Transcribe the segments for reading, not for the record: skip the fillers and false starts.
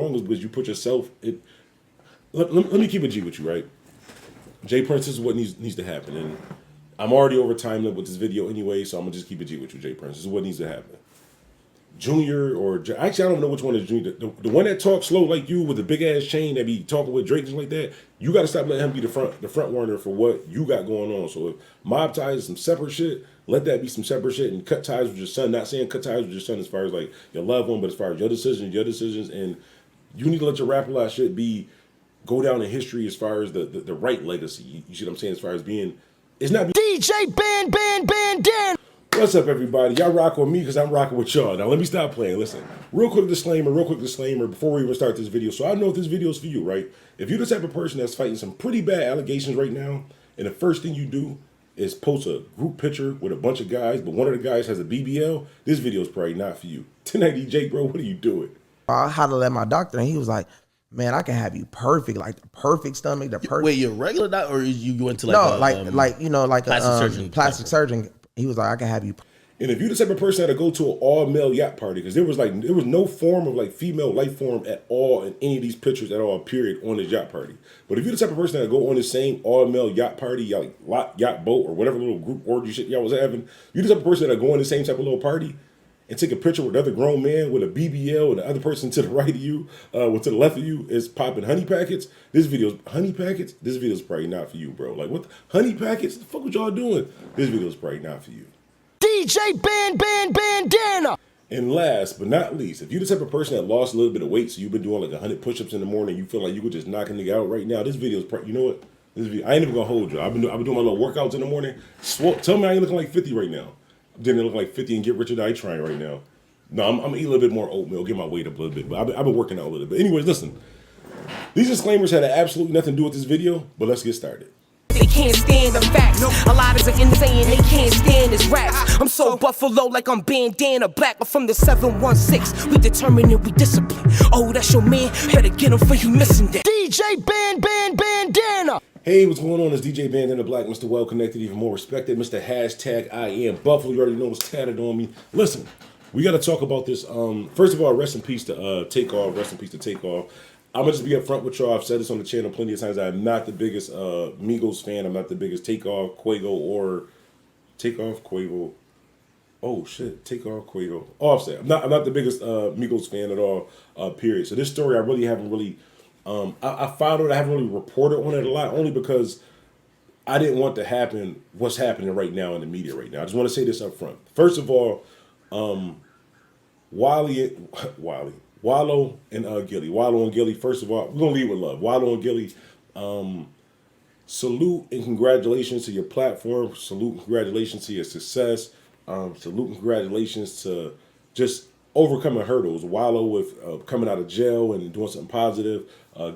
wrong is because you put yourself. Let me keep it G with you, right? Jay Prince, this is what needs to happen, and I'm already over time limit with this video anyway, so I'm gonna just keep it G with you, Jay Prince. This is what needs to happen. Junior or actually, I don't know which one is Junior. The one that talks slow like you with the big ass chain that be talking with Drake and like that. You got to stop letting him be the front runner for what you got going on. So if Mobb ties is some separate shit, let that be some separate shit and cut ties with your son. Not saying cut ties with your son as far as like your loved one, but as far as your decisions, and you need to let your rap a lot shit go down in history as far as the right legacy. You see what I'm saying? As far as being, it's not DJ Bandana. What's up, everybody? Y'all rock with me because I'm rocking with y'all. Now, let me stop playing. Listen, real quick disclaimer before we even start this video. So I know if this video is for you, right? If you're the type of person that's fighting some pretty bad allegations right now, and the first thing you do is post a group picture with a bunch of guys, but one of the guys has a BBL, this video is probably not for you. 1090 Jake, bro, what are you doing? I had to let my doctor, and he was like, man, I can have you perfect, like the perfect stomach, the perfect. Wait, you're a regular doctor, or you went to like no, like a plastic surgeon. He was like, I can have you. And if you're the type of person that'll go to an all-male yacht party, because there was no form of like female life form at all in any of these pictures at all, period, on this yacht party. But if you're the type of person that'll go on the same all-male yacht party, yacht boat, or whatever little group orgy shit y'all was having, you're the type of person that'll go on the same type of little party and take a picture with another grown man with a BBL, and the other person to the right of you, to the left of you is popping honey packets. This video's probably not for you, bro. Like, what? Honey packets? The fuck what y'all doing? This video's probably not for you. DJ Bandana. And last but not least, if you're the type of person that lost a little bit of weight, so you've been doing like 100 push-ups in the morning, you feel like you could just knock a nigga out right now, this video's probably, you know what? This video, I ain't even gonna hold you. I've been doing my little workouts in the morning. Tell me I ain't looking like 50 right now. Didn't look like 50 and get richer than I trying right now. No, I'm gonna eat a little bit more oatmeal, get my weight up a little bit, but I've been working out a little bit. Anyways, listen, these disclaimers had absolutely nothing to do with this video, but let's get started. They can't stand the facts. A lot is insane, they can't stand his raps. I'm so Buffalo like I'm Bandana Black. I'm from the 716. We determined and we discipline. Oh, that's your man. Better get him for you missing that. DJ Bandana. Hey, what's going on? It's DJ Bandana Black, Mr. Well Connected, even more respected, Mr. Hashtag IAmBuffalo. You already know what's tatted on me. Listen, we got to talk about this. First of all, rest in peace to Takeoff. Rest in peace to Takeoff. I'm going to just be upfront with y'all. I've said this on the channel plenty of times. I'm not the biggest Migos fan. I'm not the biggest Takeoff, Quavo. Oh, shit. Takeoff, Quavo. Offset. I'm not the biggest Migos fan at all, period. So this story, I really haven't really... I followed it. I haven't really reported on it a lot, only because I didn't want to happen what's happening right now in the media right now. I just want to say this up front. First of all, Wallow and Gilly. Wallow and Gilly, first of all, we're going to lead with love. Wallow and Gilly, salute and congratulations to your platform. Salute and congratulations to your success. Salute and congratulations to just overcoming hurdles. Wallow with coming out of jail and doing something positive.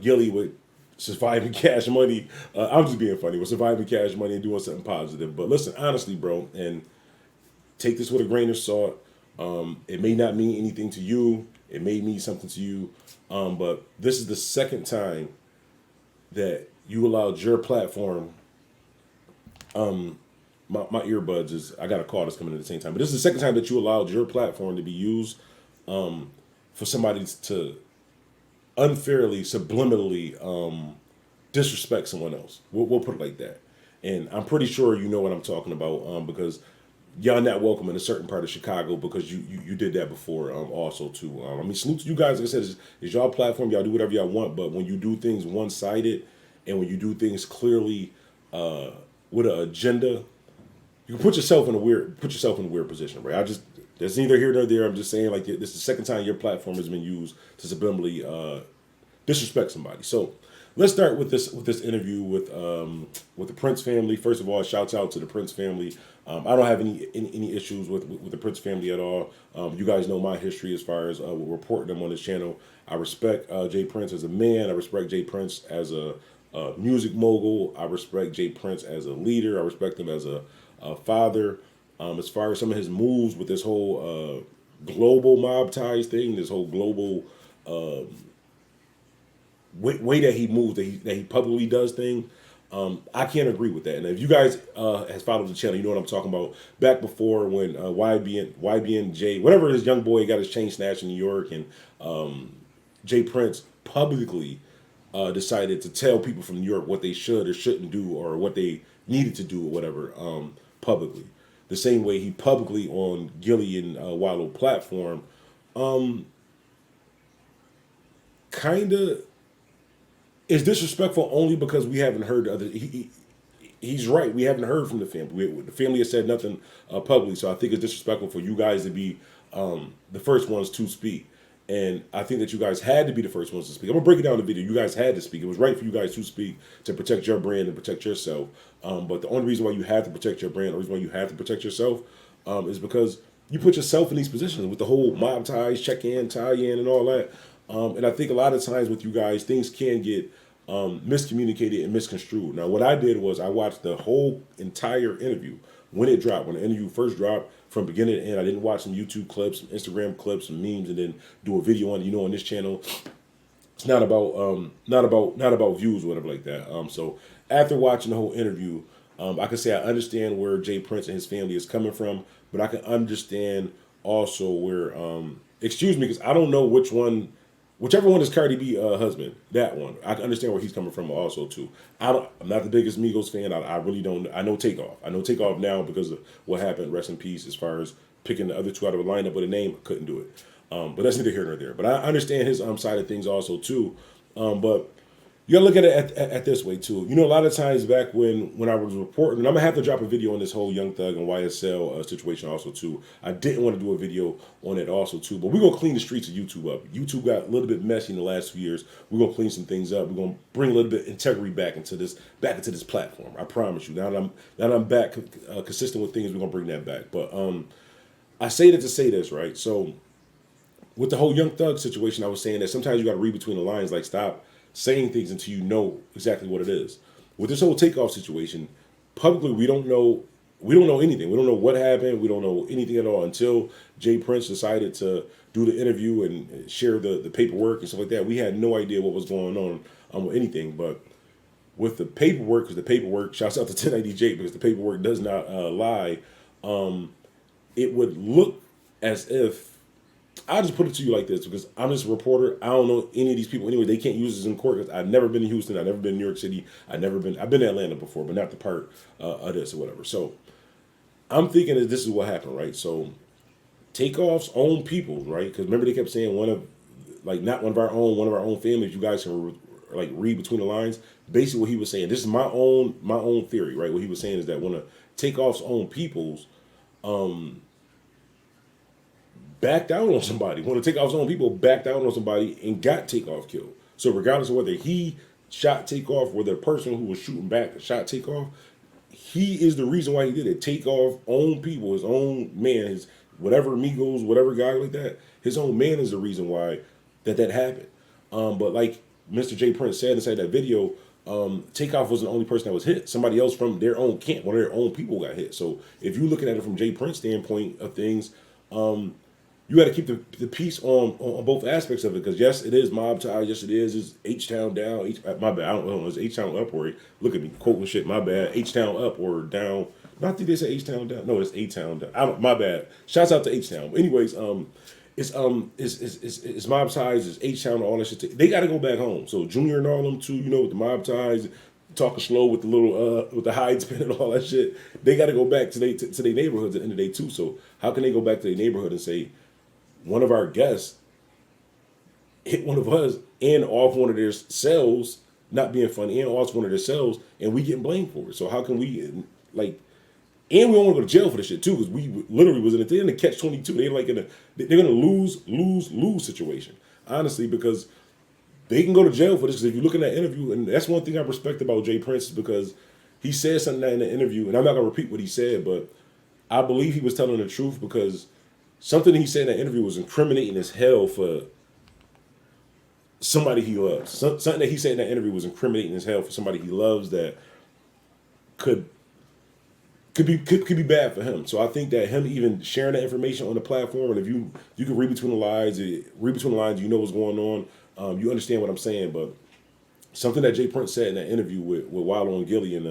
Gilly with surviving Cash Money. I'm just being funny. With surviving Cash Money and doing something positive. But listen, honestly, bro, and take this with a grain of salt. It may not mean anything to you. It may mean something to you, but this is the second time that you allowed your platform. My earbuds is, I got a call that's coming at the same time, but this is the second time that you allowed your platform to be used for somebody to unfairly, subliminally disrespect someone else. We'll put it like that. And I'm pretty sure you know what I'm talking about because y'all not welcome in a certain part of Chicago because you did that before also too. I mean, salute to you guys. Like I said, it's y'all platform. Y'all do whatever y'all want. But when you do things one-sided and when you do things clearly with an agenda, you can put yourself in a weird position, right? That's neither here nor there. I'm just saying, like, this is the second time your platform has been used to subliminally disrespect somebody. So let's start with this interview with the Prince family. First of all, shouts out to the Prince family. I don't have any issues with the Prince family at all. You guys know my history as far as reporting them on this channel. I respect Jay Prince as a man. I respect Jay Prince as a music mogul. I respect Jay Prince as a leader. I respect him as a father. As far as some of his moves with this whole global mob ties thing, this whole global way that he moves, that he publicly does things, I can't agree with that. And if you guys has followed the channel, you know what I'm talking about. Back before when YBN Jay, whatever his young boy got his chain snatched in New York, and Jay Prince publicly decided to tell people from New York what they should or shouldn't do or what they needed to do or whatever publicly. The same way he publicly on Gilly and Wallow platform kind of is disrespectful only because we haven't heard other. He's right. We haven't heard from the family. The family has said nothing publicly, so I think it's disrespectful for you guys to be the first ones to speak. And I think that you guys had to be the first ones to speak. I'm gonna break it down in the video. You guys had to speak. It was right for you guys to speak to protect your brand and protect yourself. But the only reason why you have to protect your brand, or the reason why you have to protect yourself, is because you put yourself in these positions with the whole mob ties, check in, tie in, and all that. And I think a lot of times with you guys, things can get miscommunicated and misconstrued. Now, what I did was I watched the whole entire interview when it dropped, when the interview first dropped, from beginning to end. I didn't watch some YouTube clips, some Instagram clips, some memes, and then do a video on on this channel. It's not about views or whatever like that. So after watching the whole interview, I can say I understand where Jay Prince and his family is coming from, but I can understand also where excuse me, because I don't know whichever one is Cardi B husband, that one. I can understand where he's coming from also too. I'm not the biggest Migos fan. I really don't. I know Takeoff. I know Takeoff now because of what happened. Rest in peace. As far as picking the other two out of a lineup with a name, couldn't do it. But that's neither here nor there. But I understand his side of things also too. But you gotta look at it at this way too. A lot of times back when I was reporting, and I'm gonna have to drop a video on this whole Young Thug and YSL situation also too. I didn't want to do a video on it also too, but we're gonna clean the streets of YouTube up. YouTube got a little bit messy in the last few years. We're gonna clean some things up. We're gonna bring a little bit of integrity back into this platform. I promise you. Now that I'm back consistent with things, we're gonna bring that back. But I say that to say this, right? So with the whole Young Thug situation, I was saying that sometimes you gotta read between the lines. Like, stop saying things until you know exactly what it is. With this whole Takeoff situation, publicly we don't know anything. We don't know what happened. We don't know anything at all until Jay Prince decided to do the interview and share the paperwork and stuff like that. We had no idea what was going on with anything. But with the paperwork, because the paperwork, shouts out to 1090 Jake, because the paperwork does not lie, it would look as if, I'll just put it to you like this, because I'm just a reporter. I don't know any of these people anyway. They can't use this in court because I've never been to Houston. I've never been to New York City. I've been to Atlanta before, but not the part of this or whatever. So I'm thinking that this is what happened, right? So Takeoff's own people, right? Because remember they kept saying not one of our own families. You guys can read between the lines. Basically, what he was saying. This is my own theory, right? What he was saying is that one of Takeoff's own peoples backed out on somebody. One of Takeoff's own people backed out on somebody and got Takeoff killed. So regardless of whether he shot Takeoff, whether the person who was shooting back shot Takeoff, he is the reason why he did it. Takeoff own people, his own man, his whatever Migos, whatever guy like that, his own man is the reason why that happened. But like Mr. J. Prince said inside that video, Takeoff wasn't the only person that was hit. Somebody else from their own camp, one of their own people got hit. So if you're looking at it from J. Prince's standpoint of things, you got to keep the peace on both aspects of it, because yes, it is mob ties. Yes, it is. It's H-Town down. My bad. I don't know. It's H-Town up or look at me quoting shit. My bad. H-Town up or down. No, I think they say H-Town down. No, it's A-Town down. My bad. Shouts out to H-Town. But anyways, it's mob ties. It's H-Town and all that shit. They got to go back home. So Junior and all them too. With the mob ties, talking slow with the little with the hide spin and all that shit. They got to go back to their neighborhoods at the end of the day too. So how can they go back to their neighborhood and say, one of our guests hit one of us and off one of their cells, not being funny, and off one of their cells, and we getting blamed for it? So how can we, and we don't want to go to jail for this shit too, because we literally was they're in the catch-22. They're gonna lose situation, honestly, because they can go to jail for this. Because if you look in that interview, and that's one thing I respect about Jay Prince, is because he said something in the interview, and I'm not gonna repeat what he said, but I believe he was telling the truth, because something he said in that interview was incriminating as hell for somebody he loves. Something that he said in that interview was incriminating as hell for somebody he loves, that could be bad for him. So I think that him even sharing that information on the platform, and if you can read between the lines, you know what's going on. You understand what I'm saying. But something that Jay Prince said in that interview with Wallow and Gilly and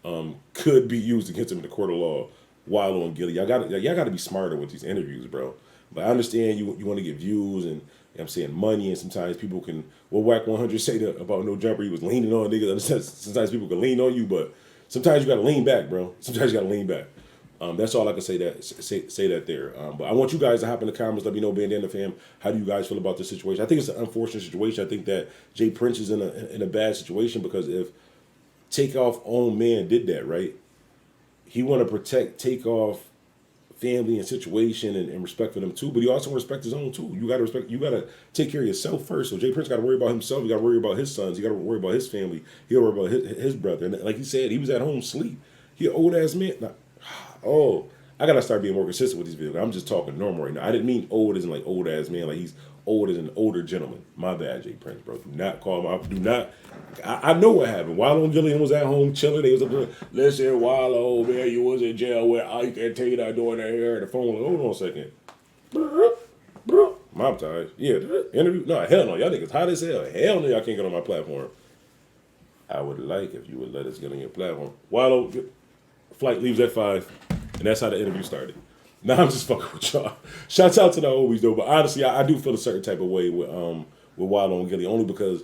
them could be used against him in the court of law. Wallow and Gilly, y'all got to be smarter with these interviews, bro. But I understand you want to get views and I'm saying, money, and sometimes people can, well, Whack 100 say that about No Jumper, he was leaning on niggas. Sometimes people can lean on you, but sometimes you gotta lean back, bro. Sometimes you gotta lean back. That's all I can say that there. But I want you guys to hop in the comments. Let me know, Bandana fam, how do you guys feel about this situation? I think it's an unfortunate situation. I think that Jay Prince is in a bad situation because if Takeoff own man did that, right? He want to protect Takeoff family and situation and respect for them too, but he also respect his own too. You gotta take care of yourself first. So Jay Prince gotta worry about himself, he gotta worry about his sons, he gotta worry about his family, he gotta worry about his brother. And like he said, he was at home sleep. He an old ass man. Now, I gotta start being more consistent with these videos. I'm just talking normal right now. I didn't mean old as in like old ass man, like he's old as an older gentleman. My bad, Jay Prince, bro. Do not call him out. Do not. I know what happened. Wallow and Gillian was at home chilling. They was up there. Listen, Wallow, man, you was in jail with Ike and Tina doing their hair. The phone was, hold on a second. Mob ties. Yeah, interview. No, hell no. Y'all niggas hot as hell. Hell no, y'all can't get on my platform. I would like if you would let us get on your platform. Wallow, flight leaves at 5. And that's how the interview started. Now I'm just fucking with y'all. Shouts out to the Obies though, but honestly, I do feel a certain type of way with Wallow and Gilly, only because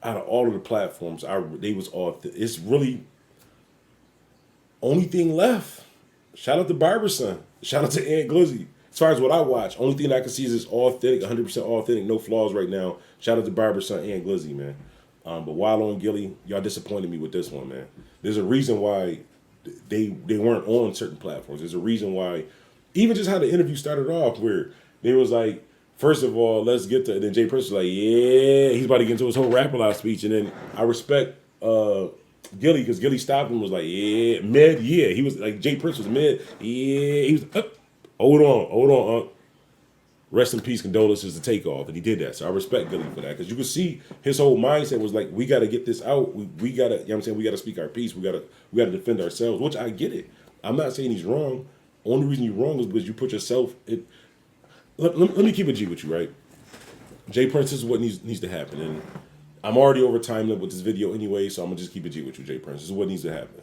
out of all of the platforms, they was off. It's really only thing left. Shout out to Barberson. Shout out to Aunt Glizzy. As far as what I watch, only thing I can see is it's authentic, 100% authentic, no flaws right now. Shout out to Barberson, Aunt Glizzy, man. But Wallow and Gilly, y'all disappointed me with this one, man. There's a reason why they weren't on certain platforms. There's a reason why, even just how the interview started off, where they was like, first of all, let's get to, and then Jay Prince was like, yeah, he's about to get into his whole rap-a-lot speech, and then I respect Gilly, because Gilly stopped him and was like, yeah, mid, yeah. He was like, Jay Prince was mid, yeah. He was, hold on. Rest in peace, condolences to Takeoff, and he did that. So I respect Gilly for that, because you can see his whole mindset was like, we got to get this out. We got to, you know what I'm saying, we got to speak our piece. We got to defend ourselves, which I get it. I'm not saying he's wrong. Only reason you're wrong is because you put yourself in. Let me keep it G with you, right? Jay Prince, this is what needs to happen, and I'm already over time limit with this video anyway, so I'm gonna just keep it G with you, Jay Prince. This is what needs to happen.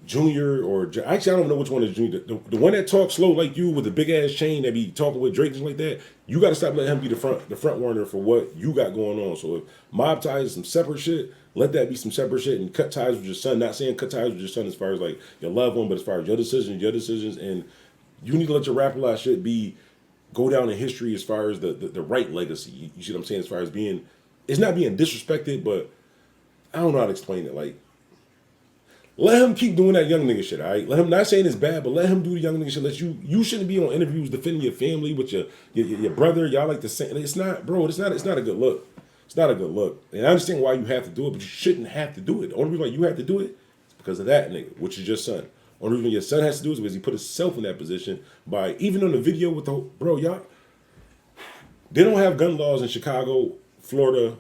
Junior or actually, I don't know which one is Junior. The one that talks slow like you with the big ass chain that be talking with Drake and like that. You got to stop letting him be the front runner for what you got going on. So if Mobb ties is some separate shit, let that be some separate shit, and cut ties with your son. Not saying cut ties with your son as far as like your loved one, but as far as your decisions, and you need to let your rap-a-lot shit go down in history as far as the right legacy. You see what I'm saying? As far as being, it's not being disrespected, but I don't know how to explain it. Like, let him keep doing that young nigga shit, all right? Let him, not saying it's bad, but let him do the young nigga shit. You shouldn't be on interviews defending your family with your brother. Y'all like the same. It's not, bro, it's not a good look. It's not a good look. And I understand why you have to do it, but you shouldn't have to do it. The only reason why you have to do it is because of that nigga, which is your son. The only reason your son has to do it is because he put himself in that position by, even on the video with the, bro, y'all, they don't have gun laws in Chicago, Florida,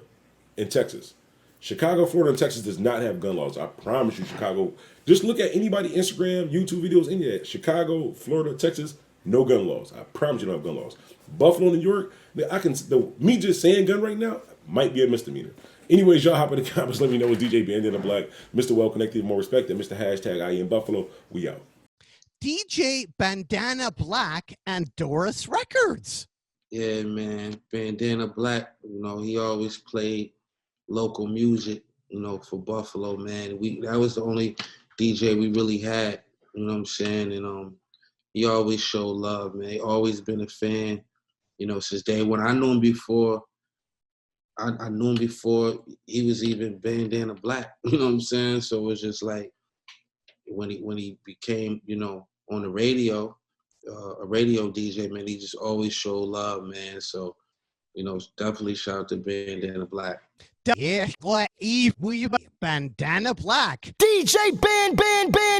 and Texas. Chicago, Florida, and Texas does not have gun laws. I promise you, Chicago. Just look at anybody, Instagram, YouTube videos, any of that. Chicago, Florida, Texas, no gun laws. I promise you don't have gun laws. Buffalo, New York, me just saying gun right now might be a misdemeanor. Anyways, y'all hop in the comments. Let me know. It's DJ Bandana Black, Mr. Well Connected, more respect, and Mr. Hashtag IAmBuffalo. We out. DJ Bandana Black and Doris Records. Yeah, man. Bandana Black, he always played local music, for Buffalo, man. That was the only DJ we really had, you know what I'm saying? And he always showed love, man. He always been a fan, since day one. I knew him before. I knew him before he was even Bandana Black, you know what I'm saying? So it was just like when he became, on the radio, a radio DJ, man, he just always showed love, man. So, definitely shout out to Bandana Black. Yeah, Bandana Black. DJ Bandana.